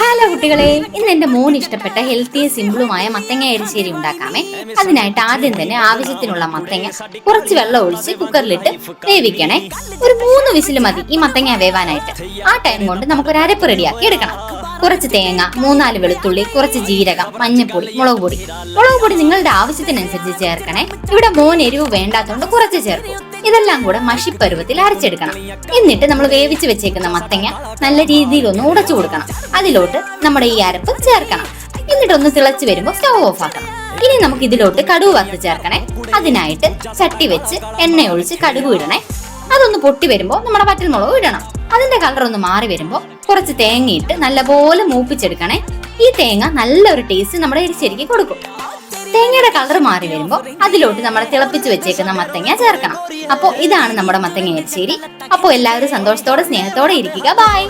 Hello കുട്ടികളെ, ഇന്ന് എന്റെ മോൻ ഇഷ്ടപ്പെട്ട ഹെൽത്തിയും സിമ്പിളുമായ മത്തങ്ങ എരിശ്ശേരി ഉണ്ടാക്കാമേ. അതിനായിട്ട് ആദ്യം തന്നെ ആവശ്യത്തിനുള്ള മത്തങ്ങ കുറച്ച് വെള്ളം ഒഴിച്ച് കുക്കറിലിട്ട് വേവിക്കണേ. ഒരു 3 വിസിൽ മതി ഈ മത്തങ്ങ വേവാനായിട്ട്. ആ ടൈം കൊണ്ട് നമുക്കൊരു അരപ്പ് റെഡിയാക്കി എടുക്കണം. കുറച്ച് തേങ്ങ, 3-4 വെളുത്തുള്ളി, കുറച്ച് ജീരകം, മഞ്ഞൾപ്പൊടി, മുളക് പൊടി നിങ്ങളുടെ ആവശ്യത്തിനനുസരിച്ച് ചേർക്കണേ. ഇവിടെ മോൻ എരിവ് വേണ്ടാത്തതുകൊണ്ട് കുറച്ച് ചേർക്കും. ഇതെല്ലാം കൂടെ മഷിപ്പരുവത്തിൽ അരച്ചെടുക്കണം. എന്നിട്ട് നമ്മൾ വേവിച്ച് വെച്ചേക്കുന്ന മത്തങ്ങ നല്ല രീതിയിൽ ഒന്ന് ഉടച്ചു കൊടുക്കണം. അതിലോട്ട് നമ്മുടെ ഈ അരപ്പ് ചേർക്കണം. എന്നിട്ടൊന്ന് തിളച്ച് വരുമ്പോൾ സ്റ്റവ് ഓഫ് ആക്കണം. ഇനി നമുക്ക് ഇതിലോട്ട് കടുക് വറുത്ത് ചേർക്കണേ. അതിനായിട്ട് ചട്ടി വെച്ച് എണ്ണ ഒഴിച്ച് കടുക് ഇടണേ. അതൊന്ന് പൊട്ടി വരുമ്പോൾ നമ്മുടെ വറ്റൽമുളക് ഇടണം. അതിന്റെ കളർ ഒന്ന് മാറി വരുമ്പോൾ കുറച്ച് തേങ്ങയിട്ട് നല്ലപോലെ മൂപ്പിച്ചെടുക്കണേ. ഈ തേങ്ങ നല്ലൊരു ടേസ്റ്റ് നമ്മുടെ എരിശ്ശേരിക്ക് കൊടുക്കും. തേങ്ങയുടെ കളർ മാറി വരുമ്പോൾ അതിലോട്ട് നമ്മൾ തിളപ്പിച്ച് വെച്ചേക്കുന്ന മത്തങ്ങ ചേർക്കണം. അപ്പോൾ ഇതാണ് നമ്മുടെ മത്തങ്ങ എരിശ്ശേരി. അപ്പോൾ എല്ലാവരും സന്തോഷത്തോടെ സ്നേഹത്തോടെ ഇരിക്കുക. ബൈ.